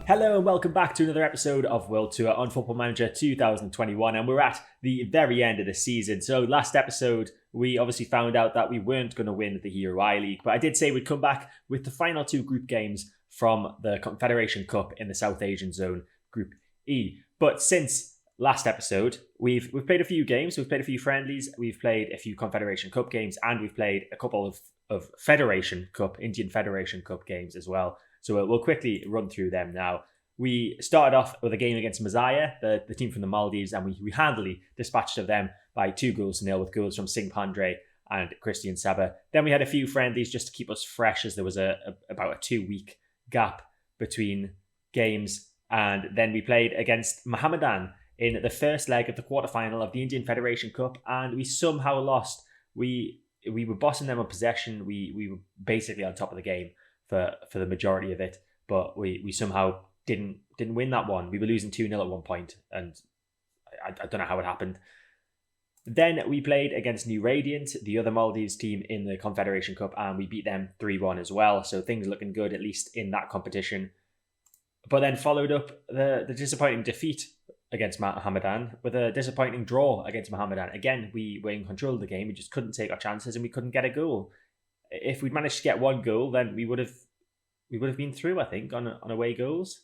Hello and welcome back to another episode of World Tour on Football Manager 2021, and we're at the very end of the season. So last episode we obviously found out that we weren't going to win the Hero I-League, but I did say we'd come back with the final two group games from the Confederation Cup in the South Asian Zone, Group E. But since last episode, we've played a few games, we've played a few friendlies, we've played a few Confederation Cup games, and we've played a couple of Federation Cup, Indian Federation Cup games as well. So we'll quickly run through them now. We started off with a game against Maziya, the team from the Maldives, and we handily dispatched of them by 2-0 with goals from Singh Pandre and Christian Saba. Then we had a few friendlies just to keep us fresh, as there was about a 2-week gap between games. And then we played against Mohammedan in the first leg of the quarterfinal of the Indian Federation Cup, and we somehow lost. We were bossing them on possession. We were basically on top of the game for the majority of it, but we somehow didn't win that one. We were losing 2-0 at one point, and I don't know how it happened. Then we played against New Radiant, the other Maldives team in the Confederation Cup, and we beat them 3-1 as well. So things looking good, at least in that competition. But then followed up the disappointing defeat against Mohammedan with a disappointing draw against Mohammedan. Again, we were in control of the game. We just couldn't take our chances, and we couldn't get a goal. If we'd managed to get one goal, then we would have been through, I think, on away goals.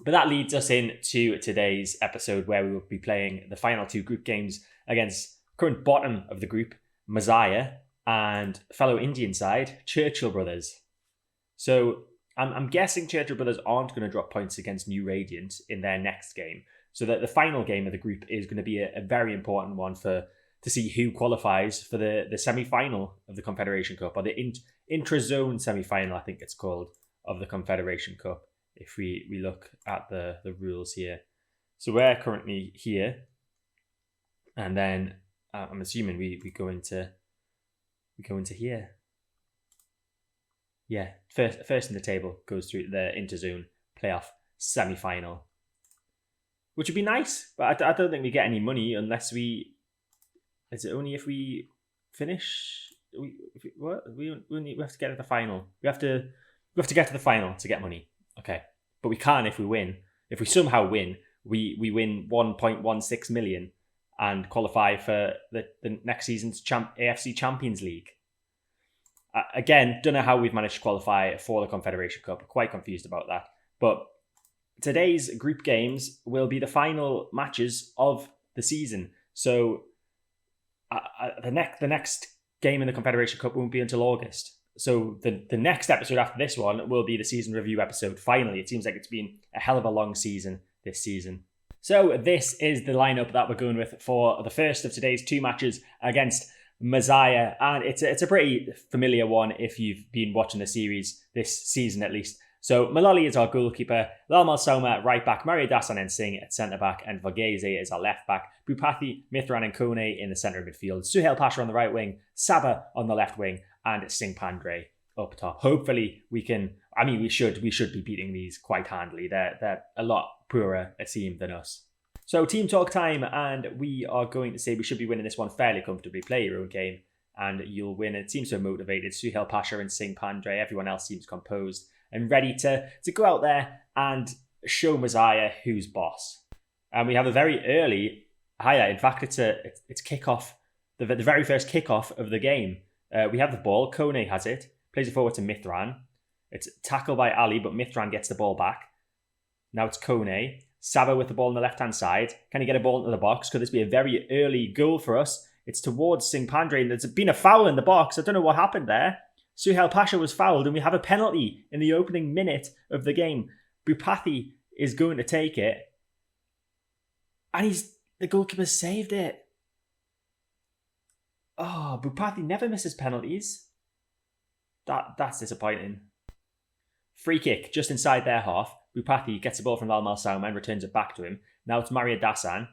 But that leads us into today's episode, where we will be playing the final two group games against current bottom of the group, Maziya, and fellow Indian side, Churchill Brothers. So I'm guessing Churchill Brothers aren't going to drop points against New Radiant in their next game. So that the final game of the group is going to be a very important one to see who qualifies for the semi-final of the Confederation Cup, or the intra-zone semi-final, I think it's called, of the Confederation Cup, if we look at the rules here. So we're currently here, and then I'm assuming we go into here. Yeah, first in the table goes through the inter-zone playoff semi-final, which would be nice, but I don't think we get any money unless we... Is it only if we finish? We have to get to the final. We have to get to the final to get money. Okay, but we can if we win. If we somehow win, we win 1.16 million and qualify for the next season's AFC Champions League. Again, don't know how we've managed to qualify for the Confederation Cup. Quite confused about that. But today's group games will be the final matches of the season. So the next game in the Confederation Cup won't be until August. So the next episode after this one will be the season review episode. Finally, it seems like it's been a hell of a long season this season. So this is the lineup that we're going with for the first of today's two matches against Maziya, and it's a pretty familiar one if you've been watching the series this season at least. So Malali is our goalkeeper, Lalmal Sauma right back, Maziya and Singh at centre back, and Varghese is our left back, Bhupathi, Mithran and Kone in the centre of midfield, Suhail Pasha on the right wing, Saba on the left wing, and Singh Pandre up top. Hopefully we should be beating these quite handily. They're a lot poorer a team than us. So team talk time, and we are going to say we should be winning this one fairly comfortably. Play your own game and you'll win. It seems so motivated. Suhail Pasha and Singh Pandre, everyone else seems composed and ready to go out there and show Maziya who's boss. And we have a very early highlight. In fact, it's kickoff, the very first kickoff of the game. We have the ball. Kone has it, plays it forward to Mithran. It's tackled by Ali, but Mithran gets the ball back. Now it's Kone. Saba with the ball on the left-hand side. Can he get a ball into the box? Could this be a very early goal for us? It's towards Singh Pandre, and there's been a foul in the box. I don't know what happened there. Suhail Pasha was fouled, and we have a penalty in the opening minute of the game. Bhupathi is going to take it, and the goalkeeper saved it. Oh, Bhupathi never misses penalties. That's disappointing. Free kick just inside their half. Bhupathi gets the ball from Lalmal Sauma and returns it back to him. Now it's Maziya Dasan.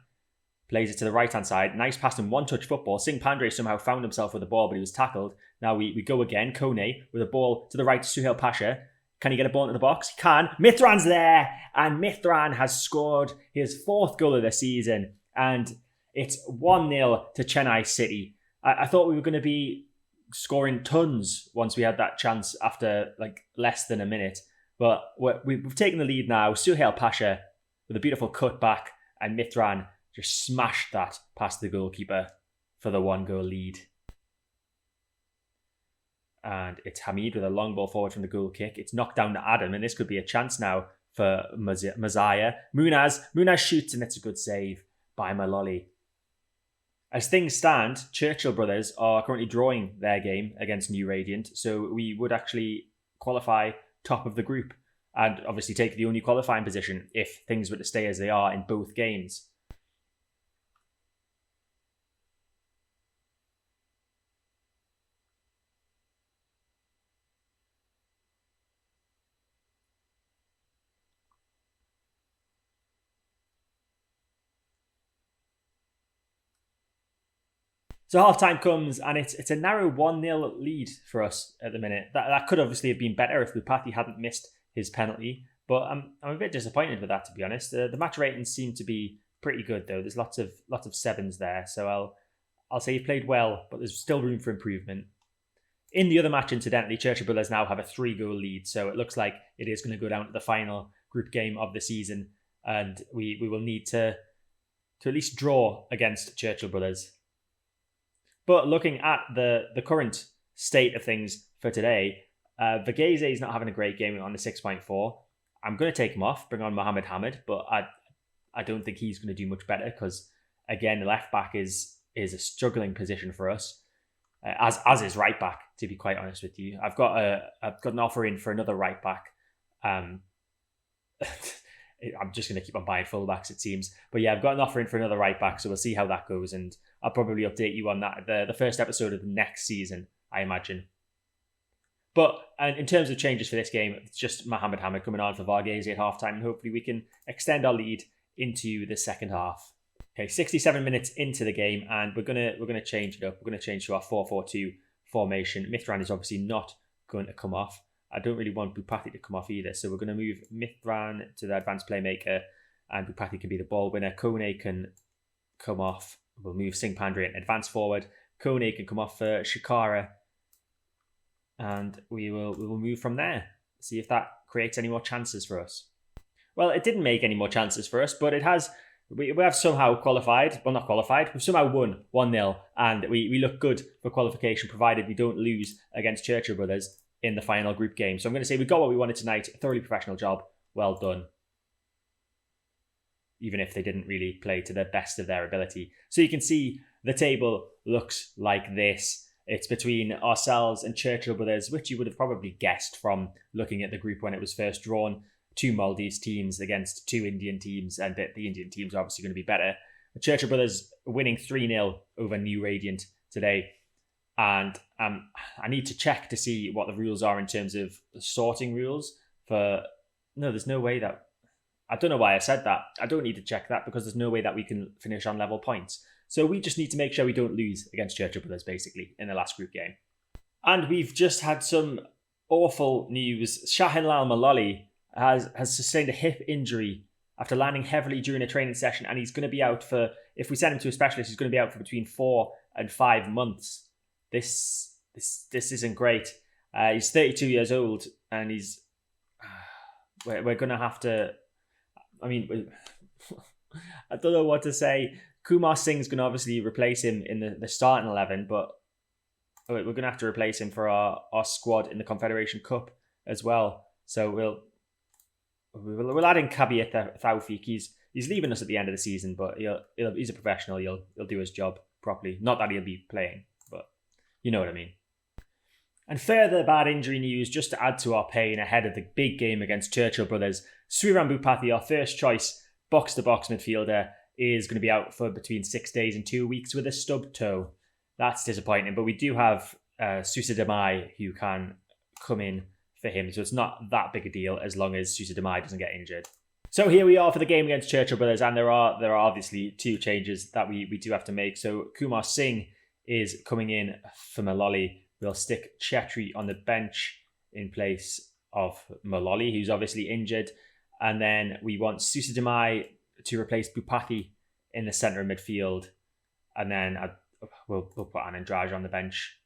Plays it to the right-hand side. Nice pass and one-touch football. Singh Pandre somehow found himself with the ball, but he was tackled. Now we go again. Kone with a ball to the right to Suhail Pasha. Can he get a ball into the box? He can. Mithran's there. And Mithran has scored his fourth goal of the season. And it's 1-0 to Chennai City. I thought we were going to be scoring tons once we had that chance after like less than a minute. But we've taken the lead now. Suhail Pasha with a beautiful cutback, and Mithran just smashed that past the goalkeeper for the 1-goal lead. And it's Hamid with a long ball forward from the goal kick. It's knocked down to Adam, and this could be a chance now for Maziya. Munaz shoots, and it's a good save by Maloli. As things stand, Churchill Brothers are currently drawing their game against New Radiant, so we would actually qualify top of the group and obviously take the only qualifying position if things were to stay as they are in both games. So half-time comes, and it's a narrow 1-0 lead for us at the minute. That could obviously have been better if Bupati hadn't missed his penalty, but I'm a bit disappointed with that, to be honest. The match ratings seem to be pretty good, though. There's lots of sevens there, so I'll say he played well, but there's still room for improvement. In the other match, incidentally, Churchill Brothers now have a 3-goal lead, so it looks like it is going to go down to the final group game of the season, and we will need to at least draw against Churchill Brothers. But looking at the current state of things for today, Vegeze is not having a great game on the 6.4. I'm going to take him off, bring on Mohammed Hamid, but I don't think he's going to do much better because, again, the left back is a struggling position for us, as is right back, to be quite honest with you. I've got an offer in for another right back. I'm just going to keep on buying fullbacks, it seems. But yeah, I've got an offer in for another right back, so we'll see how that goes. And I'll probably update you on that the first episode of the next season, I imagine. But in terms of changes for this game, it's just Mohammed Hamid coming on for Varghese at halftime, and hopefully we can extend our lead into the second half. Okay, 67 minutes into the game, and we're gonna change it up. We're gonna change to our 4-4-2 formation. Mithran is obviously not going to come off. I don't really want Bupati to come off either, so we're going to move Mithran to the advanced playmaker, and Bupati can be the ball winner. Kone can come off. We'll move Singh Pandre and advance forward. Kone can come off for Shikara, and we will move from there. See if that creates any more chances for us. Well, it didn't make any more chances for us, but it has. We have somehow qualified. Well, not qualified. We've somehow won 1-0, and we look good for qualification, provided we don't lose against Churchill Brothers in the final group game. So I'm going to say we got what we wanted tonight. A thoroughly professional job. Well done. Even if they didn't really play to the best of their ability. So you can see the table looks like this. It's between ourselves and Churchill Brothers, which you would have probably guessed from looking at the group when it was first drawn. 2 Maldives teams against 2 Indian teams, and the Indian teams are obviously going to be better. The Churchill Brothers winning 3-0 over New Radiant today. And I need to check to see what the rules are in terms of the sorting rules for... No, there's no way that... I don't know why I said that. I don't need to check that because there's no way that we can finish on level points. So we just need to make sure we don't lose against Churchill Brothers, basically, in the last group game. And we've just had some awful news. Shahinlal Maloli has sustained a hip injury after landing heavily during a training session, and he's going to be out for... If we send him to a specialist, he's going to be out for between 4 and 5 months. This isn't great. He's 32 years old, and he's... We're going to have to... I mean, I don't know what to say. Kumar Singh's going to obviously replace him in the starting 11, but we're going to have to replace him for our squad in the Confederation Cup as well. So we'll add in Kabir Tawfiq. He's leaving us at the end of the season, but he's a professional. He'll do his job properly. Not that he'll be playing, but you know what I mean. And further bad injury news, just to add to our pain ahead of the big game against Churchill Brothers. Sriram Bupati, our first choice box-to-box midfielder, is going to be out for between 6 days and 2 weeks with a stub toe. That's disappointing, but we do have Susa Demai who can come in for him, so it's not that big a deal as long as Susa Demai doesn't get injured. So here we are for the game against Churchill Brothers, and there are obviously 2 changes that we do have to make. So Kumar Singh is coming in for Maloli. We'll stick Chetri on the bench in place of Maloli, who's obviously injured. And then we want Susa Demai to replace Bupati in the centre of midfield. And then we'll put Anandraj on the bench.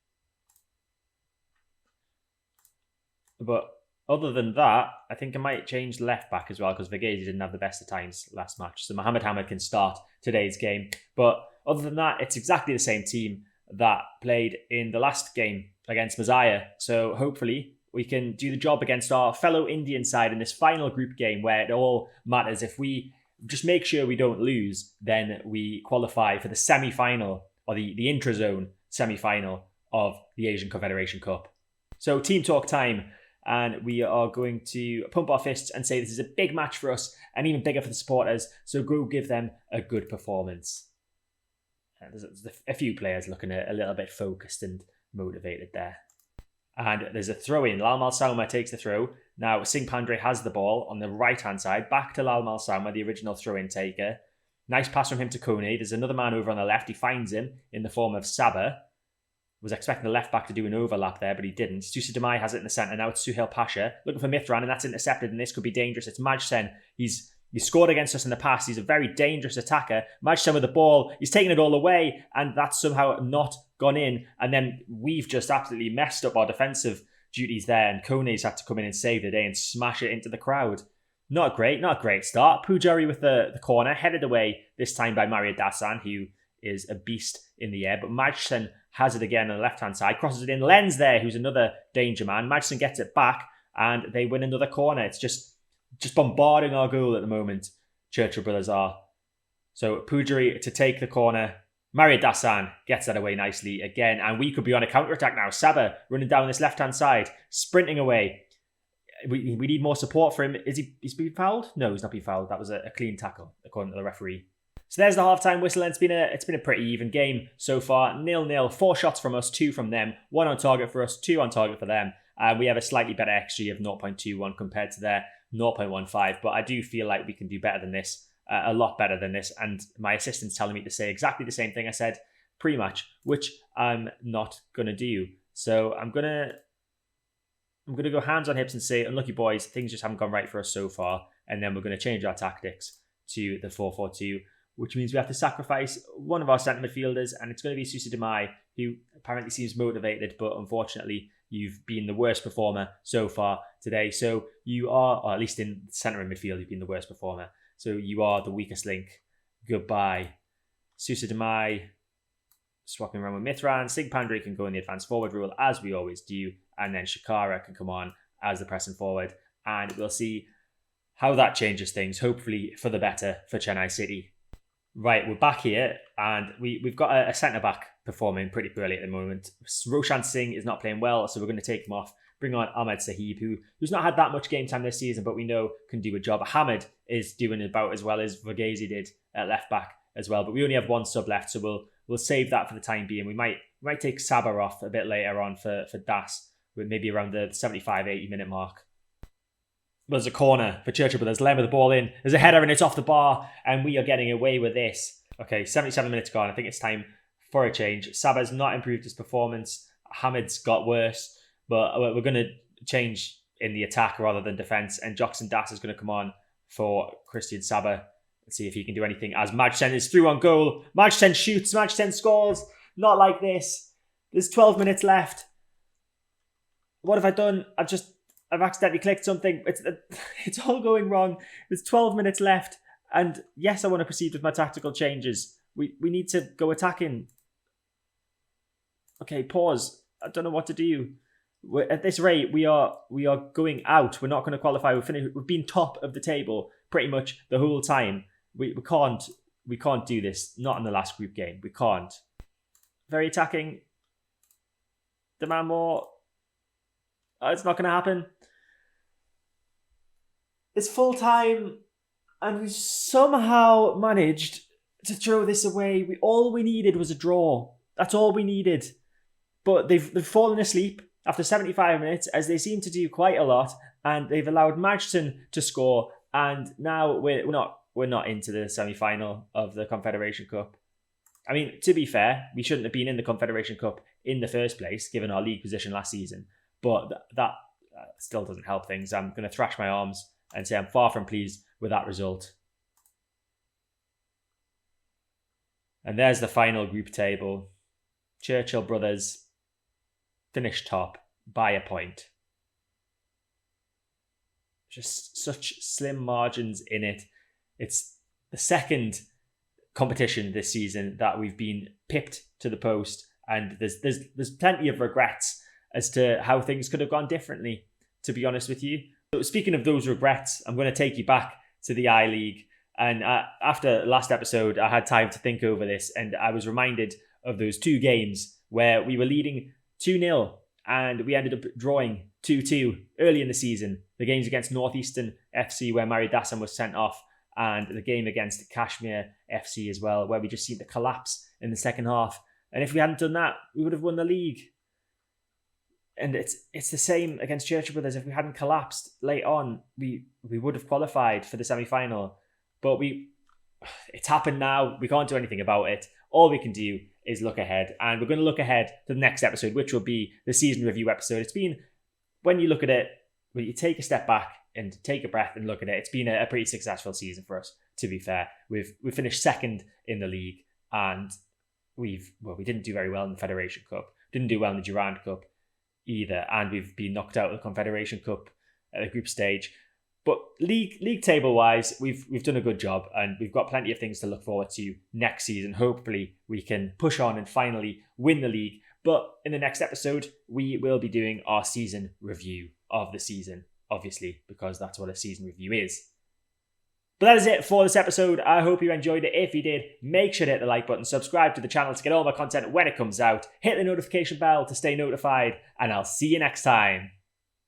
But other than that, I think I might change left back as well because Vergezi didn't have the best of times last match. So Mohamed Hamid can start today's game. But other than that, it's exactly the same team that played in the last game against Maziya. So hopefully we can do the job against our fellow Indian side in this final group game where it all matters. If we just make sure we don't lose, then we qualify for the semi-final or the intra-zone semi-final of the Asian Confederation Cup. So team talk time. And we are going to pump our fists and say this is a big match for us and even bigger for the supporters. So go give them a good performance. There's a few players looking a little bit focused and motivated there. And there's a throw in. Lalmal Sauma takes the throw. Now Singh Pandre has the ball on the right-hand side. Back to Lalmal Sauma, the original throw-in taker. Nice pass from him to Kone. There's another man over on the left. He finds him in the form of Saba. Was expecting the left back to do an overlap there, but he didn't. Susa Demai has it in the centre. Now it's Suhail Pasha looking for Mithran, and that's intercepted, and this could be dangerous. It's Majsen. He's scored against us in the past. He's a very dangerous attacker. Majsen with the ball. He's taken it all away, and that's somehow not gone in. And then we've just absolutely messed up our defensive duties there, and Kone's had to come in and save the day and smash it into the crowd. Not a great start. Pujari with the corner, headed away this time by Mario Dasan, who is a beast in the air, but Majsen has it again on the left-hand side, crosses it in. Lenz there, who's another danger man. Majsen gets it back, and they win another corner. It's just bombarding our goal at the moment, Churchill Brothers are. So Pujari to take the corner. Mario Dasan gets that away nicely again, and we could be on a counter-attack now. Saba running down this left-hand side, sprinting away. We need more support for him. He's been fouled? No, he's not been fouled. That was a clean tackle, according to the referee. So there's the halftime whistle, and it's been a pretty even game so far. 0-0, 4 shots from us, 2 from them, 1 on target for us, 2 on target for them. We have a slightly better XG of 0.21 compared to their 0.15, but I do feel like we can do better than this, a lot better than this, and my assistant's telling me to say exactly the same thing I said pre-match, which I'm not going to do. So I'm going to go hands on hips and say, unlucky boys, things just haven't gone right for us so far, and then we're going to change our tactics to the 4-4-2, which means we have to sacrifice one of our centre midfielders, and it's going to be Susa Demai, who apparently seems motivated, but unfortunately, you've been the worst performer so far today. So you are, or at least in centre and midfield, you've been the worst performer. So you are the weakest link. Goodbye. Susa Demai swapping around with Mithran. Singh Pandre can go in the advanced forward role, as we always do, and then Shakara can come on as the pressing forward, and we'll see how that changes things, hopefully for the better for Chennai City. Right, we're back here, and we've got a centre-back performing pretty poorly at the moment. Roshan Singh is not playing well, so we're going to take him off, bring on Ahmed Sahib, who's not had that much game time this season, but we know can do a job. Hamid is doing about as well as Vergezi did at left-back as well, but we only have 1 sub left, so we'll save that for the time being. We might take Saba off a bit later on for Das, with maybe around the 75-80 minute mark. There's a corner for Churchill Brothers. Len with the ball in. There's a header and it's off the bar, and we are getting away with this. Okay, 77 minutes gone. I think it's time for a change. Saba's not improved his performance. Hamid's got worse, but we're going to change in the attack rather than defence, and Joxon Das is going to come on for Christian Saba. Let's see if he can do anything as Majsen is through on goal. Majsen shoots. Majsen scores. Not like this. There's 12 minutes left. What have I done? I've accidentally clicked something. It's all going wrong. There's 12 minutes left. And yes, I want to proceed with my tactical changes. We need to go attacking. Okay, pause. I don't know what to do. At this rate, we are going out. We're not going to qualify. We've been top of the table pretty much the whole time. We can't do this. Not in the last group game. We can't. Very attacking. Demand more. It's not going to happen. It's full time, and we somehow managed to throw this away. All we needed was a draw. That's all we needed. But they've fallen asleep after 75 minutes, as they seem to do quite a lot, and they've allowed Madsen to score. And now we're not into the semi-final of the Confederation Cup. I mean, to be fair, we shouldn't have been in the Confederation Cup in the first place, given our league position last season. But that still doesn't help things. I'm going to thrash my arms and say I'm far from pleased with that result. And there's the final group table. Churchill Brothers finished top by a point. just such slim margins in it. It's the second competition this season that we've been pipped to the post, and there's plenty of regrets as to how things could have gone differently, to be honest with you. So speaking of those regrets, I'm going to take you back to the I-League. And after last episode, I had time to think over this, and I was reminded of those two games where we were leading 2-0 and we ended up drawing 2-2 early in the season. The games against Northeastern FC where Mario Dassan was sent off, and the game against Kashmir FC as well, where we just seemed to collapse in the second half. And if we hadn't done that, we would have won the league. And it's the same against Churchill Brothers. If we hadn't collapsed late on, we would have qualified for the semi-final. But it's happened now. We can't do anything about it. All we can do is look ahead. And we're going to look ahead to the next episode, which will be the season review episode. It's been, when you look at it, when you take a step back and take a breath and look at it, it's been a pretty successful season for us, to be fair. We've finished second in the league, and we didn't do very well in the Federation Cup. Didn't do well in the Durand Cup either, and we've been knocked out of the Confederation Cup at the group stage. But league table wise, we've done a good job, and we've got plenty of things to look forward to next season. Hopefully we can push on and finally win the league. But in the next episode, we will be doing our season review of the season, obviously, because that's what a season review is. But that is it for this episode. I hope you enjoyed it. If you did, make sure to hit the like button, subscribe to the channel to get all my content when it comes out, hit the notification bell to stay notified, and I'll see you next time.